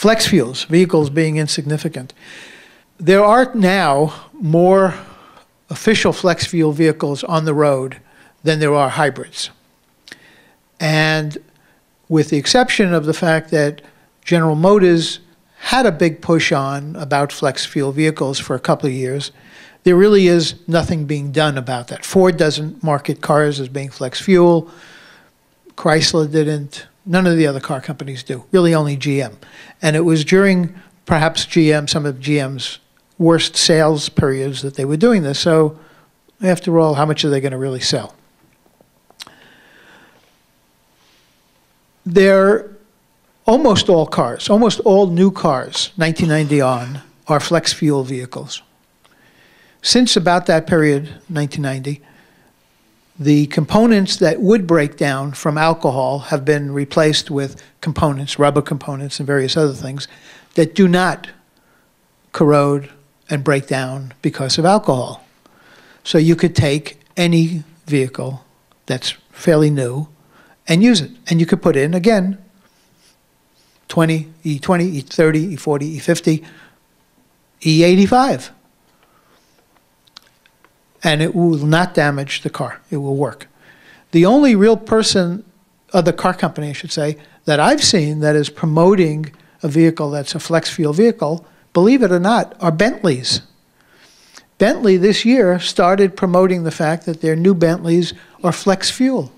Flex fuels, vehicles being insignificant. There are now more official flex fuel vehicles on the road than there are hybrids. And with the exception of the fact that General Motors had a big push on about flex fuel vehicles for a couple of years, there really is nothing being done about that. Ford doesn't market cars as being flex fuel. Chrysler didn't. None of the other car companies do, really only GM. And it was during perhaps some of GM's worst sales periods that they were doing this. So after all, how much are they going to really sell? Almost all cars, almost all new cars, 1990 on, are flex fuel vehicles. Since about that period, 1990, the components that would break down from alcohol have been replaced with components, rubber components and various other things, that do not corrode and break down because of alcohol. So you could take any vehicle that's fairly new and use it. And you could put in, again, E20, E30, E40, E50, E85. And it will not damage the car. It will work. The only real person, the car company, I should say, that I've seen that is promoting a vehicle that's a flex fuel vehicle, believe it or not, are Bentleys. Bentley this year started promoting the fact that their new Bentleys are flex fuel.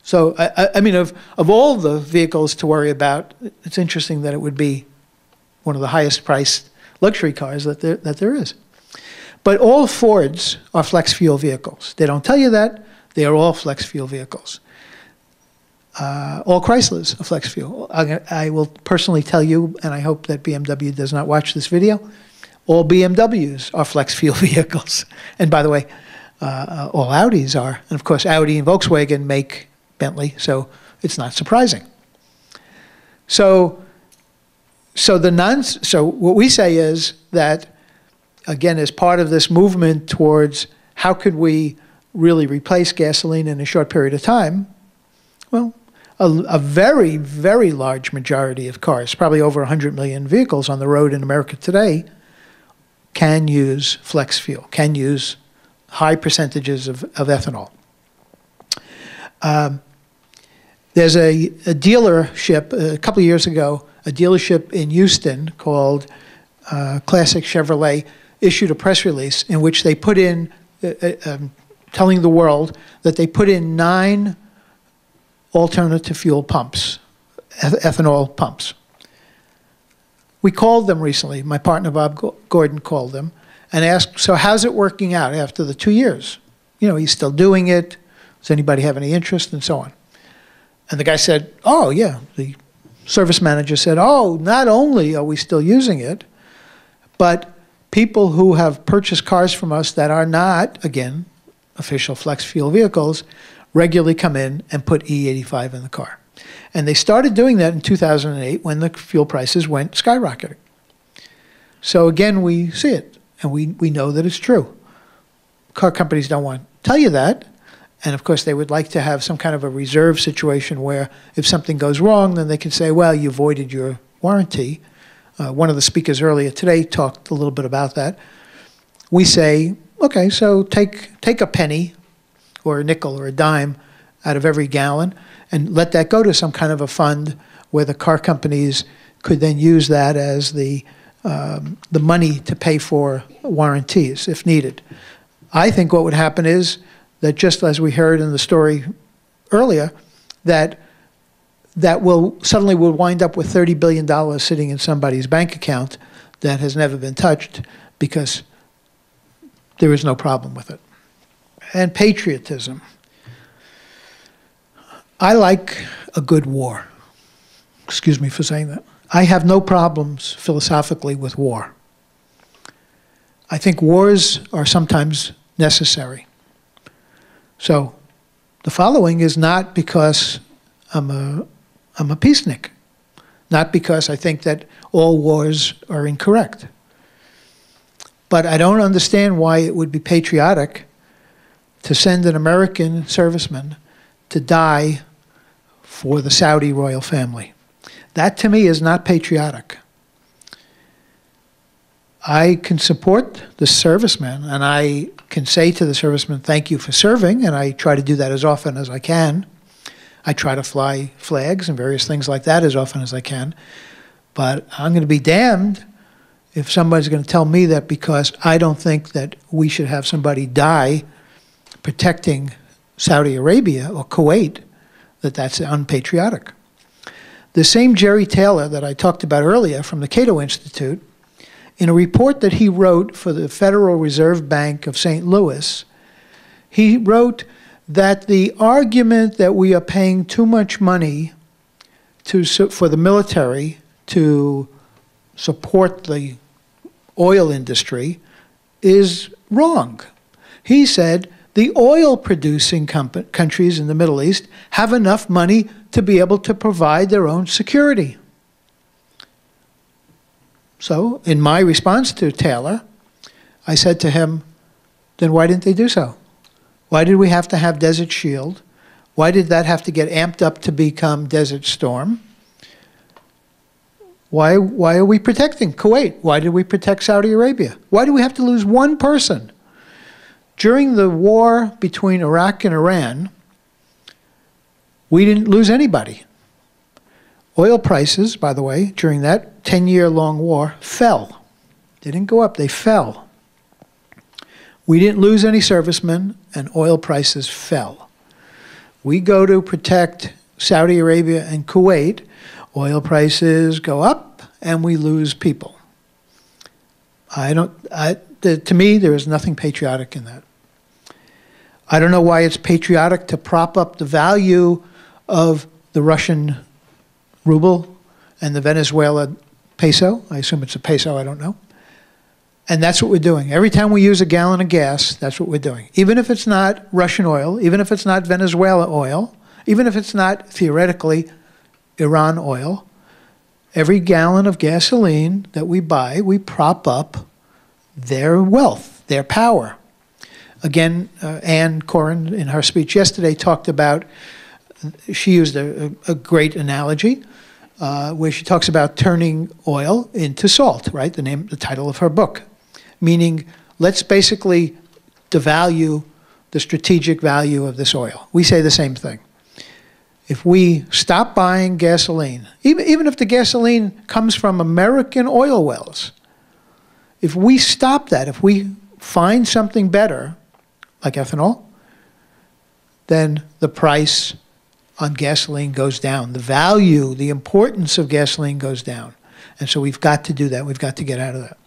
So, I mean, of all the vehicles to worry about, it's interesting that it would be one of the highest priced luxury cars that there is. But all Fords are flex fuel vehicles. They don't tell you that. They are all flex fuel vehicles. All Chryslers are flex fuel. I will personally tell you, and I hope that BMW does not watch this video, all BMWs are flex fuel vehicles. And by the way, all Audis are. And of course, Audi and Volkswagen make Bentley, so it's not surprising. So what we say is that, again, as part of this movement towards how could we really replace gasoline in a short period of time, well, a very, very large majority of cars, probably over 100 million vehicles on the road in America today, can use flex fuel, can use high percentages of ethanol. There's a dealership, a couple of years ago, a dealership in Houston called Classic Chevrolet issued a press release in which they put in, telling the world that they put in 9 alternative fuel pumps, ethanol pumps. We called them recently. My partner, Bob Gordon, called them and asked, so how's it working out after the 2 years? You know, he's still doing it. Does anybody have any interest? And so on. And the guy said, oh, yeah. The service manager said, oh, not only are we still using it, but people who have purchased cars from us that are not, again, official flex fuel vehicles, regularly come in and put E85 in the car. And they started doing that in 2008 when the fuel prices went skyrocketing. So again, we see it, and we know that it's true. Car companies don't want to tell you that. And of course, they would like to have some kind of a reserve situation where if something goes wrong, then they can say, well, you voided your warranty. One of the speakers earlier today talked a little bit about that. We say, okay, so take a penny or a nickel or a dime out of every gallon and let that go to some kind of a fund where the car companies could then use that as the money to pay for warranties if needed. I think what would happen is that, just as we heard in the story earlier, that will suddenly will wind up with $30 billion sitting in somebody's bank account that has never been touched because there is no problem with it. And patriotism. I like a good war. Excuse me for saying that. I have no problems philosophically with war. I think wars are sometimes necessary. So the following is not because I'm a peacenik, not because I think that all wars are incorrect. But I don't understand why it would be patriotic to send an American serviceman to die for the Saudi royal family. That to me is not patriotic. I can support the servicemen, and I can say to the servicemen, thank you for serving, and I try to do that as often as I can. I try to fly flags and various things like that as often as I can. But I'm going to be damned if somebody's going to tell me that because I don't think that we should have somebody die protecting Saudi Arabia or Kuwait, that's unpatriotic. The same Jerry Taylor that I talked about earlier from the Cato Institute, in a report that he wrote for the Federal Reserve Bank of St. Louis, he wrote that the argument that we are paying too much money for the military to support the oil industry is wrong. He said the oil-producing countries in the Middle East have enough money to be able to provide their own security. So, in my response to Taylor, I said to him, then why didn't they do so? Why did we have to have Desert Shield? Why did that have to get amped up to become Desert Storm? Why are we protecting Kuwait? Why did we protect Saudi Arabia? Why do we have to lose one person? During the war between Iraq and Iran, we didn't lose anybody. Oil prices, by the way, during that 10-year-long war, fell. They didn't go up, they fell. We didn't lose any servicemen, and oil prices fell. We go to protect Saudi Arabia and Kuwait, oil prices go up, and we lose people. To me, there is nothing patriotic in that. I don't know why it's patriotic to prop up the value of the Russian ruble and the Venezuela peso. I assume it's a peso, I don't know. And that's what we're doing. Every time we use a gallon of gas, that's what we're doing. Even if it's not Russian oil, even if it's not Venezuela oil, even if it's not theoretically Iran oil, every gallon of gasoline that we buy, we prop up their wealth, their power. Again, Ann Coren, in her speech yesterday, talked about, she used a great analogy where she talks about turning oil into salt, right? The title of her book. Meaning, let's basically devalue the strategic value of this oil. We say the same thing. If we stop buying gasoline, even if the gasoline comes from American oil wells, if we stop that, if we find something better, like ethanol, then the price on gasoline goes down. The value, the importance of gasoline goes down. And so we've got to do that. We've got to get out of that.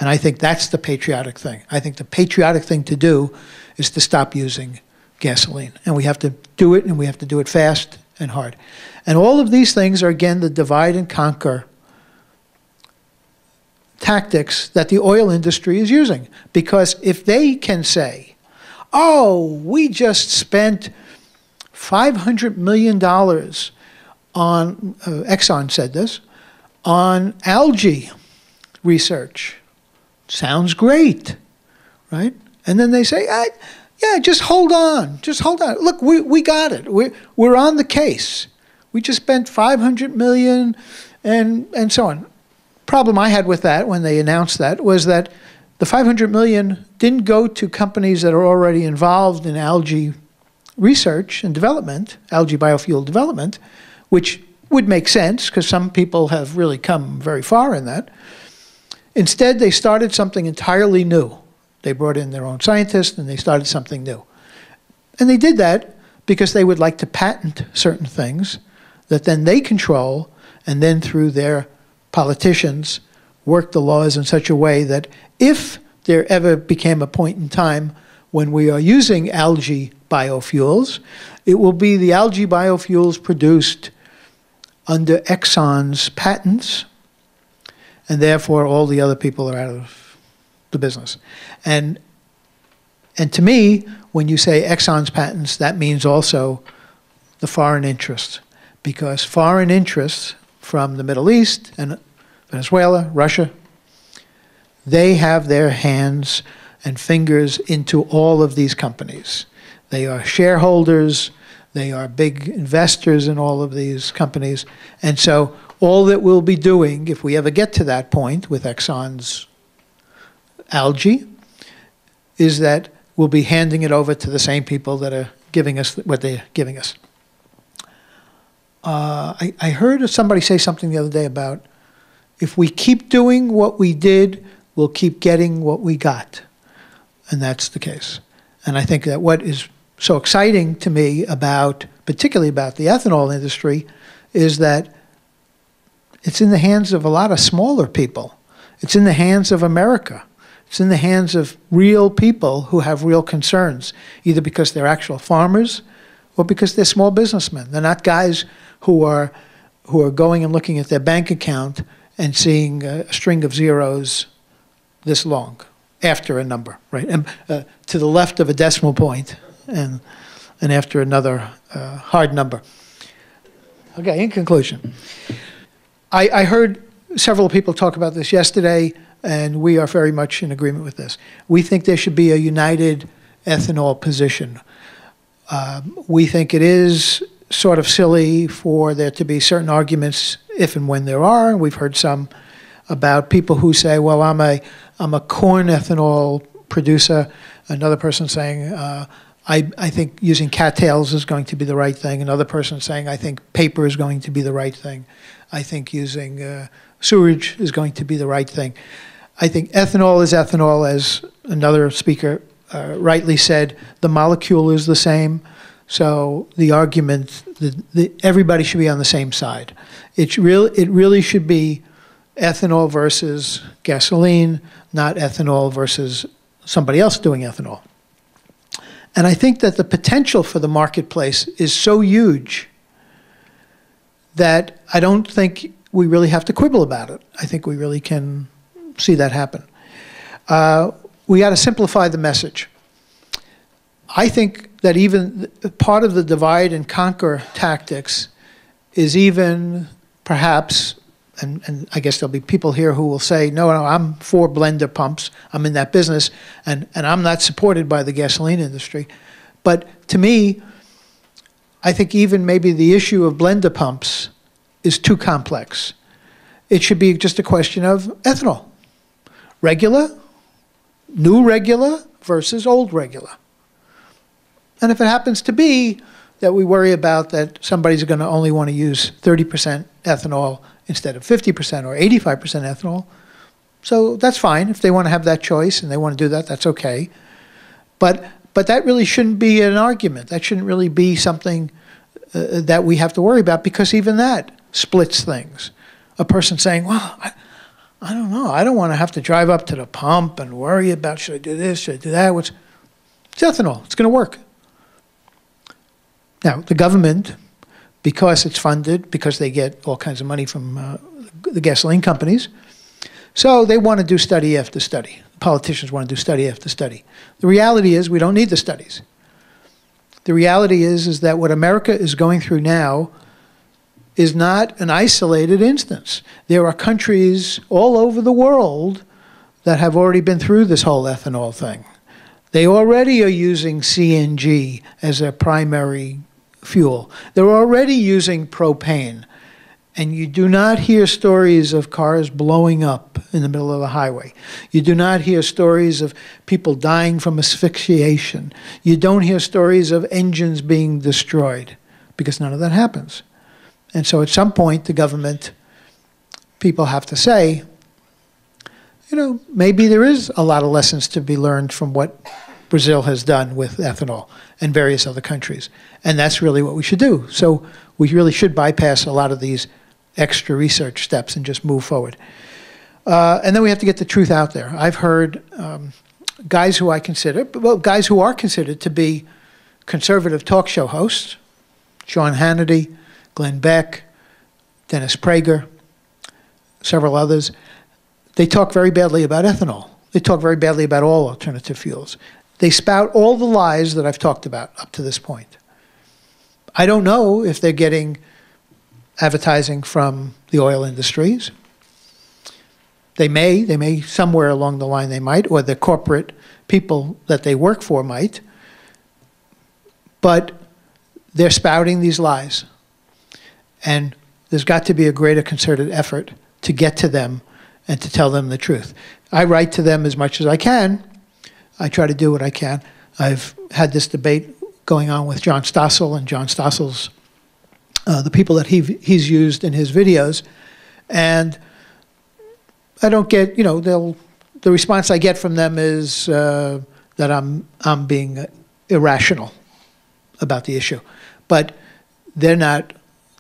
And I think that's the patriotic thing. I think the patriotic thing to do is to stop using gasoline. And we have to do it, and we have to do it fast and hard. And all of these things are, again, the divide and conquer tactics that the oil industry is using. Because if they can say, oh, we just spent $500 million on, Exxon said this, on algae research. Sounds great, right? And then they say, yeah, just hold on, just hold on. Look, we got it. We're on the case. We just spent $500 million and so on. Problem I had with that when they announced that was that the $500 million didn't go to companies that are already involved in algae research and development, algae biofuel development, which would make sense because some people have really come very far in that. Instead, they started something entirely new. They brought in their own scientists and they started something new. And they did that because they would like to patent certain things that then they control, and then through their politicians work the laws in such a way that if there ever became a point in time when we are using algae biofuels, it will be the algae biofuels produced under Exxon's patents, and therefore all the other people are out of the business. And to me, when you say Exxon's patents, that means also the foreign interests, because foreign interests from the Middle East and Venezuela, Russia, they have their hands and fingers into all of these companies. They are shareholders, they are big investors in all of these companies, and so All that we'll be doing, if we ever get to that point with Exxon's algae, is that we'll be handing it over to the same people that are giving us what they're giving us. I heard somebody say something the other day about if we keep doing what we did, we'll keep getting what we got. And that's the case. And I think that what is so exciting to me about, particularly about the ethanol industry, is that it's in the hands of a lot of smaller people. It's in the hands of America. It's in the hands of real people who have real concerns, either because they're actual farmers or because they're small businessmen. They're not guys who are going and looking at their bank account and seeing a string of zeros this long after a number, right? And to the left of a decimal point and after another hard number. Okay, in conclusion, I heard several people talk about this yesterday, and we are very much in agreement with this. We think there should be a united ethanol position. We think it is sort of silly for there to be certain arguments, if and when there are. We've heard some about people who say, well, I'm a corn ethanol producer. Another person saying, I think using cattails is going to be the right thing. Another person saying, I think paper is going to be the right thing. I think using sewage is going to be the right thing. I think ethanol is ethanol, as another speaker rightly said. The molecule is the same. So the argument that everybody should be on the same side. It really should be ethanol versus gasoline, not ethanol versus somebody else doing ethanol. And I think that the potential for the marketplace is so huge that I don't think we really have to quibble about it. I think we really can see that happen. We got to simplify the message. I think that even part of the divide and conquer tactics is even perhaps, and I guess there'll be people here who will say, no, I'm for blender pumps. I'm in that business, and I'm not supported by the gasoline industry. But to me, I think even maybe the issue of blender pumps is too complex. It should be just a question of ethanol. Regular, new regular versus old regular. And if it happens to be that we worry about that somebody's going to only want to use 30% ethanol instead of 50% or 85% ethanol, so that's fine. If they want to have that choice and they want to do that, that's okay. But that really shouldn't be an argument. That shouldn't really be something that we have to worry about, because even that splits things. A person saying, well, I don't know. I don't want to have to drive up to the pump and worry about, should I do this, should I do that? It's ethanol. It's going to work. Now, the government, because it's funded, because they get all kinds of money from the gasoline companies, so they want to do study after study. Politicians want to do study after study. The reality is we don't need the studies. The reality is that what America is going through now is not an isolated instance. There are countries all over the world that have already been through this whole ethanol thing. They already are using CNG as their primary fuel. They're already using propane. And you do not hear stories of cars blowing up in the middle of the highway. You do not hear stories of people dying from asphyxiation. You don't hear stories of engines being destroyed, because none of that happens. And so at some point, the government, people have to say, you know, maybe there is a lot of lessons to be learned from what Brazil has done with ethanol and various other countries. And that's really what we should do. So we really should bypass a lot of these extra research steps and just move forward. And then we have to get the truth out there. I've heard guys who I consider, well, guys who are considered to be conservative talk show hosts, Sean Hannity, Glenn Beck, Dennis Prager, several others. They talk very badly about ethanol. They talk very badly about all alternative fuels. They spout all the lies that I've talked about up to this point. I don't know if they're getting advertising from the oil industries. They may, somewhere along the line they might, or the corporate people that they work for might. But they're spouting these lies. And there's got to be a greater concerted effort to get to them and to tell them the truth. I write to them as much as I can. I try to do what I can. I've had this debate going on with John Stossel and John Stossel's, the people that he's used in his videos. And I don't get, the response I get from them is that I'm being irrational about the issue. But they're not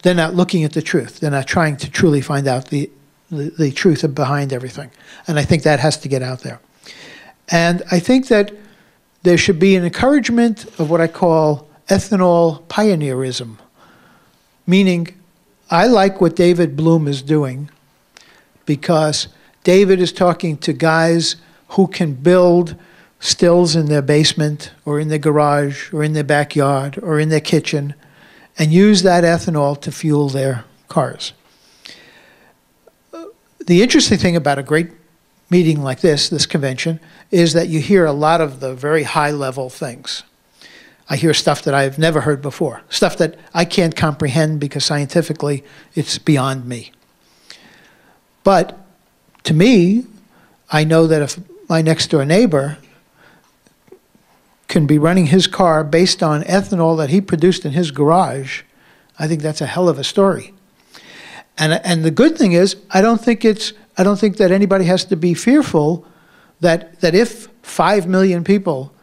looking at the truth. They're not trying to truly find out the truth behind everything. And I think that has to get out there. And I think that there should be an encouragement of what I call ethanol pioneerism, meaning I like what David Bloom is doing because David is talking to guys who can build stills in their basement or in their garage or in their backyard or in their kitchen and use that ethanol to fuel their cars. The interesting thing about a great meeting like this convention, is that you hear a lot of the very high-level things. I hear stuff that I've never heard before, stuff that I can't comprehend because scientifically it's beyond me. But to me, I know that if my next-door neighbor can be running his car based on ethanol that he produced in his garage, I think that's a hell of a story. And the good thing is, I don't think that anybody has to be fearful that if 5 million people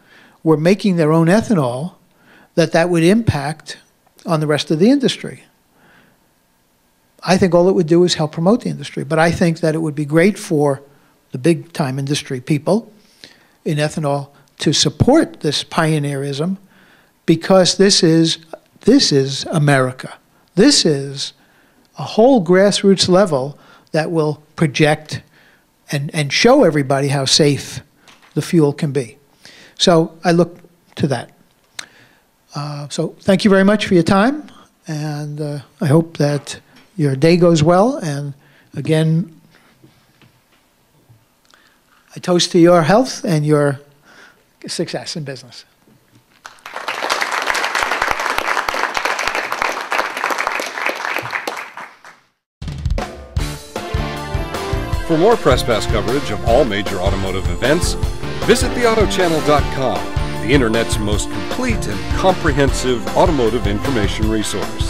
were making their own ethanol, that would impact on the rest of the industry. I think all it would do is help promote the industry. But I think that it would be great for the big-time industry people in ethanol to support this pioneerism, because this is America. This is a whole grassroots level that will project and show everybody how safe the fuel can be. So I look to that. So thank you very much for your time, and I hope that your day goes well. And again, I toast to your health and your success in business. For more Press Pass coverage of all major automotive events, visit theautochannel.com, the Internet's most complete and comprehensive automotive information resource.